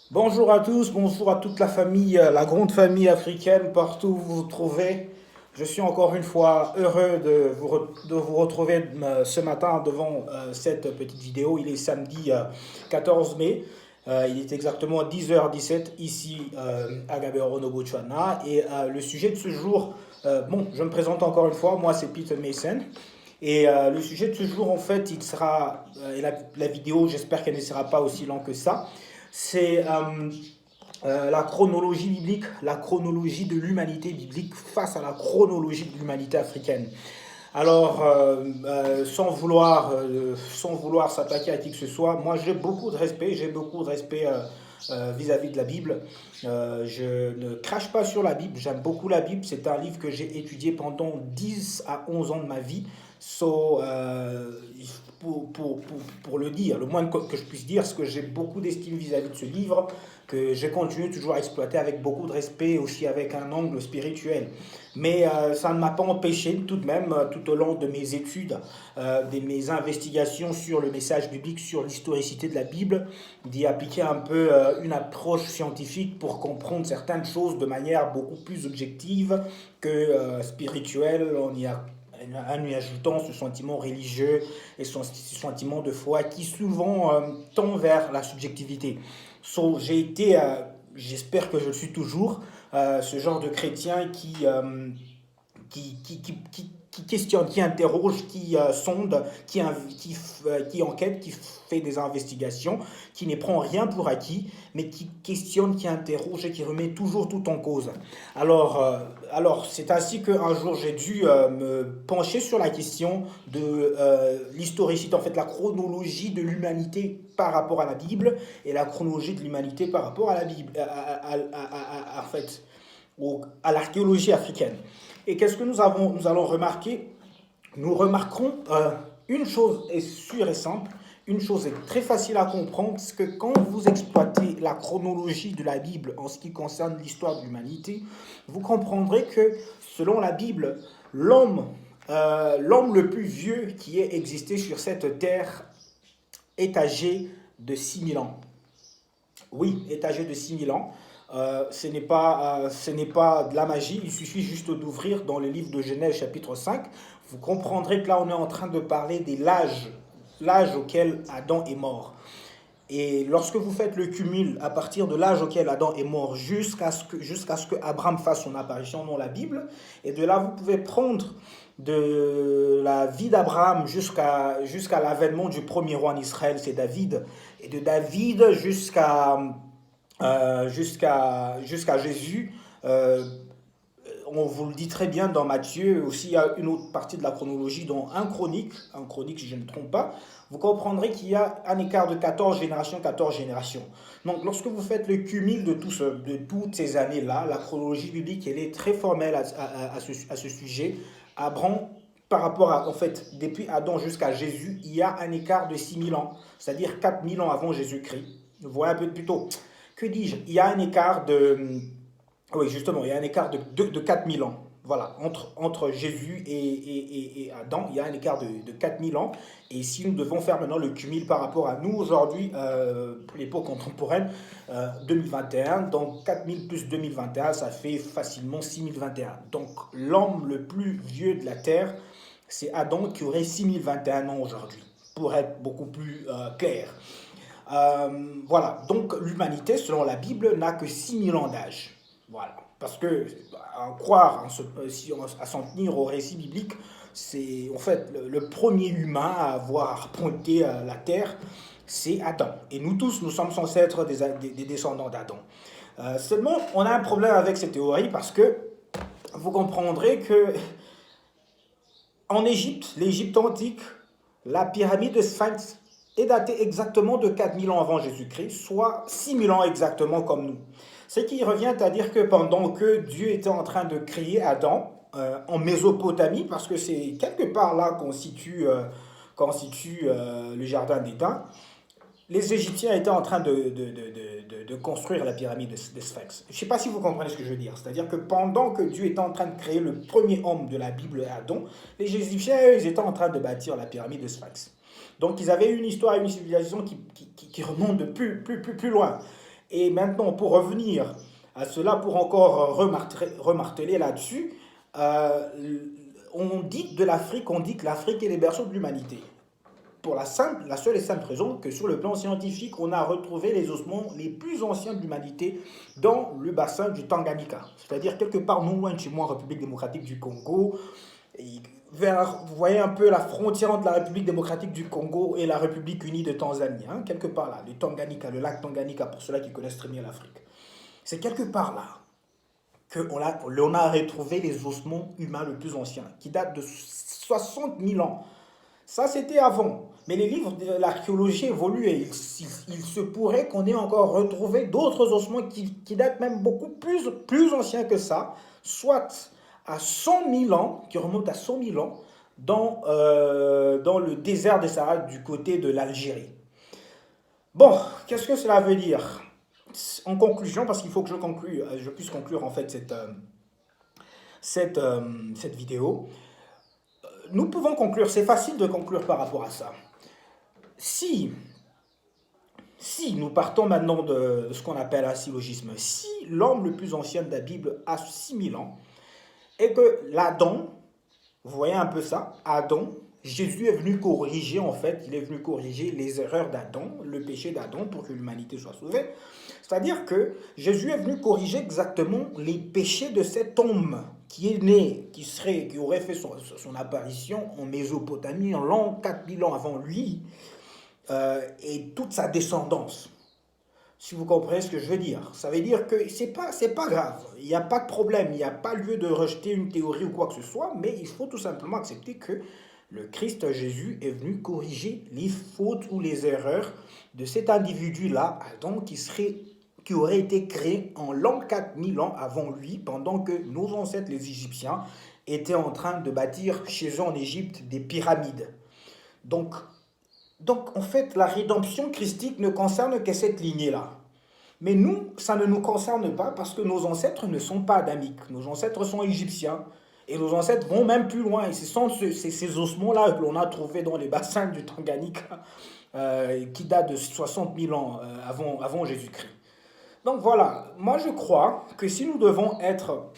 Bonjour à tous, bonjour à toute la famille, la grande famille africaine, partout où vous vous trouvez. Je suis encore une fois heureux de vous retrouver ce matin devant cette petite vidéo. Il est samedi 14 mai. Il est exactement 10h17 ici à Gaborone, Botswana. Et le sujet de ce jour, je me présente encore une fois. Moi, c'est Peter Mason. Et le sujet de ce jour, en fait, il sera, et la vidéo, j'espère qu'elle ne sera pas aussi longue que ça, c'est la chronologie biblique, la chronologie de l'humanité biblique face à la chronologie de l'humanité africaine. Alors, sans vouloir s'attaquer à qui que ce soit, moi j'ai beaucoup de respect vis-à-vis de la Bible. Je ne crache pas sur la Bible, j'aime beaucoup la Bible. C'est un livre que j'ai étudié pendant 10 à 11 ans de ma vie. So, pour le dire, le moins que je puisse dire, c'est que j'ai beaucoup d'estime vis-à-vis de ce livre, que je continue toujours à exploiter avec beaucoup de respect, aussi avec un angle spirituel. Mais ça ne m'a pas empêché tout de même, tout au long de mes études, de mes investigations sur le message biblique, sur l'historicité de la Bible, d'y appliquer un peu une approche scientifique pour comprendre certaines choses de manière beaucoup plus objective que spirituelle, en y ajoutant ce sentiment religieux et ce sentiment de foi qui souvent tend vers la subjectivité. So, j'espère que je le suis toujours, ce genre de chrétien qui questionne, qui interroge, qui sonde, qui enquête, qui fait des investigations, qui ne prend rien pour acquis, mais qui questionne, qui interroge et qui remet toujours tout en cause. Alors c'est ainsi qu'un jour j'ai dû me pencher sur la question de l'historicité, en fait la chronologie de l'humanité par rapport à la Bible et la chronologie de l'humanité par rapport à la Bible, en fait, à l'archéologie africaine. Et qu'est-ce que nous allons remarquer? Nous remarquerons une chose est sûre et simple, une chose est très facile à comprendre, c'est que quand vous exploitez la chronologie de la Bible en ce qui concerne l'histoire de l'humanité, vous comprendrez que selon la Bible, l'homme le plus vieux qui ait existé sur cette terre est âgé de 6 000 ans. Oui, est âgé de 6 000 ans. Ce n'est pas de la magie, il suffit juste d'ouvrir dans le livre de Genèse chapitre 5. Vous comprendrez que là on est en train de parler de l'âge auquel Adam est mort. Et lorsque vous faites le cumul à partir de l'âge auquel Adam est mort jusqu'à ce que Abraham fasse son apparition dans la Bible, et de là vous pouvez prendre de la vie d'Abraham jusqu'à l'avènement du premier roi en Israël, c'est David, et de David jusqu'à Jésus. On vous le dit très bien dans Matthieu, aussi il y a une autre partie de la chronologie dans un chronique si je ne me trompe pas, vous comprendrez qu'il y a un écart de 14 générations, 14 générations. Donc lorsque vous faites le cumul de toutes ces années-là, la chronologie biblique, elle est très formelle à ce sujet. Abraham, par rapport à, en fait, depuis Adam jusqu'à Jésus, il y a un écart de 6 000 ans, c'est-à-dire 4 000 ans avant Jésus-Christ. Vous voyez un peu plutôt, que dis-je, il y a un écart de, oui, justement, il y a un écart de 4000 ans. Voilà, entre Jésus et Adam, il y a un écart de 4000 ans. Et si nous devons faire maintenant le cumul par rapport à nous aujourd'hui, pour l'époque contemporaine, 2021, donc 4000 plus 2021, ça fait facilement 6021. Donc l'homme le plus vieux de la Terre, c'est Adam qui aurait 6021 ans aujourd'hui, pour être beaucoup plus clair. Voilà, donc l'humanité, selon la Bible, n'a que 6000 ans d'âge. Voilà, parce que à croire, à s'en tenir au récit biblique, c'est en fait le premier humain à avoir pointé la terre, c'est Adam. Et nous tous, nous sommes censés être des descendants d'Adam. Seulement, on a un problème avec cette théorie parce que vous comprendrez que en Égypte, l'Égypte antique, la pyramide de Sphinx est datée exactement de 4000 ans avant Jésus-Christ, soit 6000 ans exactement comme nous. Ce qui revient à dire que pendant que Dieu était en train de créer Adam en Mésopotamie, parce que c'est quelque part là qu'on situe le jardin d'Éden, les Égyptiens étaient en train de construire la pyramide de Sphinx. Je ne sais pas si vous comprenez ce que je veux dire. C'est-à-dire que pendant que Dieu était en train de créer le premier homme de la Bible, Adam, les Égyptiens, eux, ils étaient en train de bâtir la pyramide de Sphinx. Donc ils avaient une histoire, une civilisation qui remonte de plus loin. Et maintenant, pour revenir à cela, pour encore remarteler là-dessus, euh, on dit de l'Afrique, on dit que l'Afrique est le berceau de l'humanité. Pour la seule et simple raison que sur le plan scientifique, on a retrouvé les ossements les plus anciens de l'humanité dans le bassin du Tanganyika. C'est-à-dire quelque part non loin de chez moi, en République démocratique du Congo, vous voyez un peu la frontière entre la République démocratique du Congo et la République unie de Tanzanie, hein, quelque part là, le Tanganyika, le lac Tanganyika, pour ceux-là qui connaissent très bien l'Afrique. C'est quelque part là qu'on a retrouvé les ossements humains les plus anciens, qui datent de 60 000 ans. Ça, c'était avant. Mais les livres de l'archéologie évoluent et il se pourrait qu'on ait encore retrouvé d'autres ossements qui datent même beaucoup plus anciens que ça, soit à 100 000 ans, qui remontent à 100 000 ans, dans le désert des Sahara du côté de l'Algérie. Bon, qu'est-ce que cela veut dire? En conclusion, parce qu'il faut que je puisse conclure en fait cette vidéo, nous pouvons conclure, c'est facile de conclure par rapport à ça. Si nous partons maintenant de ce qu'on appelle un syllogisme, si l'homme le plus ancien de la Bible a 6000 ans, et que l'Adam, vous voyez un peu ça, Adam, Jésus est venu corriger, en fait, il est venu corriger les erreurs d'Adam, le péché d'Adam pour que l'humanité soit sauvée. C'est-à-dire que Jésus est venu corriger exactement les péchés de cet homme qui est né, qui aurait fait son apparition en Mésopotamie en l'an 4000 ans avant lui, et toute sa descendance. Si vous comprenez ce que je veux dire. Ça veut dire que c'est pas grave. Il n'y a pas de problème. Il n'y a pas lieu de rejeter une théorie ou quoi que ce soit. Mais il faut tout simplement accepter que le Christ Jésus est venu corriger les fautes ou les erreurs de cet individu-là, Adam, qui aurait été créé en l'an 4000 ans avant lui, pendant que nos ancêtres, les Égyptiens, étaient en train de bâtir chez eux en Égypte des pyramides. Donc, en fait, la rédemption christique ne concerne que cette lignée-là. Mais nous, ça ne nous concerne pas parce que nos ancêtres ne sont pas adamiques. Nos ancêtres sont égyptiens. Et nos ancêtres vont même plus loin. Et ce sont ces ossements-là que l'on a trouvés dans les bassins du Tanganyika, qui datent de 60 000 ans avant Jésus-Christ. Donc voilà, moi je crois que si nous devons être,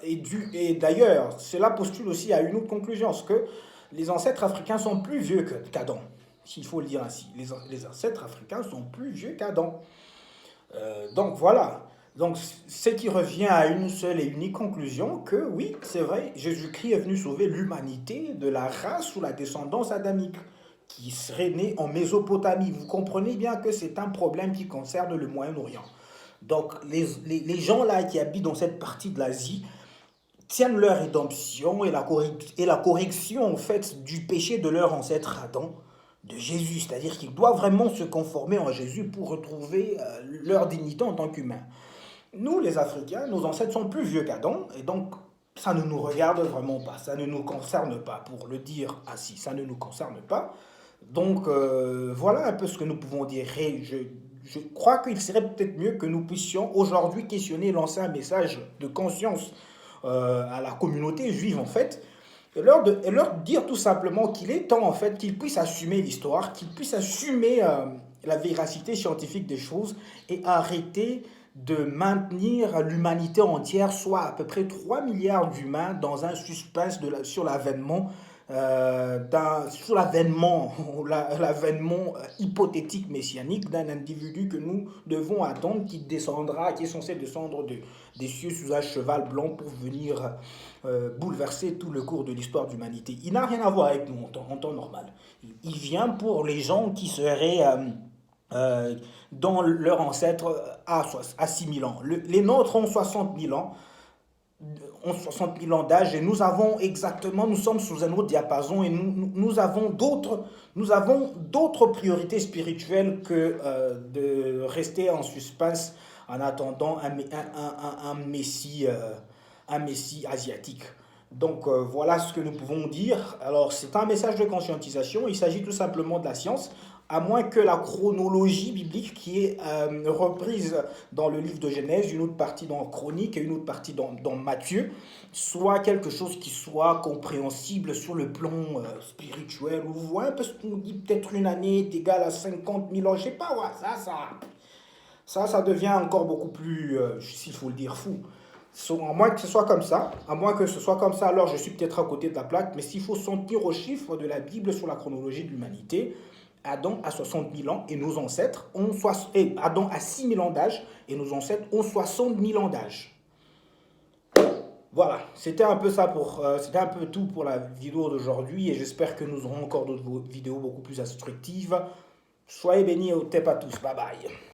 et d'ailleurs, cela postule aussi à une autre conclusion, c'est que les ancêtres africains sont plus vieux qu'Adam, s'il faut le dire ainsi. Les ancêtres africains sont plus vieux qu'Adam. Donc voilà. Donc ce qui revient à une seule et unique conclusion, que oui, c'est vrai, Jésus-Christ est venu sauver l'humanité de la race ou la descendance adamique, qui serait née en Mésopotamie. Vous comprenez bien que c'est un problème qui concerne le Moyen-Orient. Donc les gens là qui habitent dans cette partie de l'Asie tiennent leur rédemption et la correction en fait du péché de leur ancêtre Adam, de Jésus. C'est-à-dire qu'ils doivent vraiment se conformer en Jésus pour retrouver leur dignité en tant qu'humains. Nous, les Africains, nos ancêtres sont plus vieux qu'Adam, et donc ça ne nous regarde vraiment pas, ça ne nous concerne pas, pour le dire ainsi, ça ne nous concerne pas. Donc voilà un peu ce que nous pouvons dire. Et je crois qu'il serait peut-être mieux que nous puissions aujourd'hui questionner, lancer un message de conscience à la communauté juive en fait, et leur dire tout simplement qu'il est temps en fait qu'ils puissent assumer l'histoire, qu'ils puissent assumer la véracité scientifique des choses et arrêter de maintenir l'humanité entière, soit à peu près 3 milliards d'humains, dans un suspense sur l'avènement l'avènement hypothétique messianique d'un individu que nous devons attendre, qui descendra, qui est censé descendre des cieux sous un cheval blanc pour venir bouleverser tout le cours de l'histoire de l'humanité. Il n'a rien à voir avec nous en temps normal. Il vient pour les gens qui seraient dans leur ancêtre à 6 000 ans. Les nôtres ont 60 000 ans, d'âge, et nous sommes sous un autre diapason, et nous avons d'autres priorités spirituelles que de rester en suspense en attendant un messie asiatique. Donc voilà ce que nous pouvons dire. Alors c'est un message de conscientisation, il s'agit tout simplement de la science, à moins que la chronologie biblique qui est reprise dans le livre de Genèse, une autre partie dans Chronique et une autre partie dans Matthieu, soit quelque chose qui soit compréhensible sur le plan spirituel. Ou vous voyez un peu ce qu'on dit, peut-être une année est égale à 50 000 ans, je sais pas, ouais, ça, Ça devient encore beaucoup plus, s'il faut le dire, fou. À moins que ce soit comme ça, à moins que ce soit comme ça, alors je suis peut-être à côté de la plaque, mais s'il faut s'en tenir aux chiffres de la Bible sur la chronologie de l'humanité, Adam a 60 000 ans et nos ancêtres ont Adam a 6 000 ans d'âge et nos ancêtres ont 60 000 ans d'âge. Voilà, c'était un peu ça c'était un peu tout pour la vidéo d'aujourd'hui et j'espère que nous aurons encore d'autres vidéos beaucoup plus instructives. Soyez bénis et au tep à tous. Bye bye.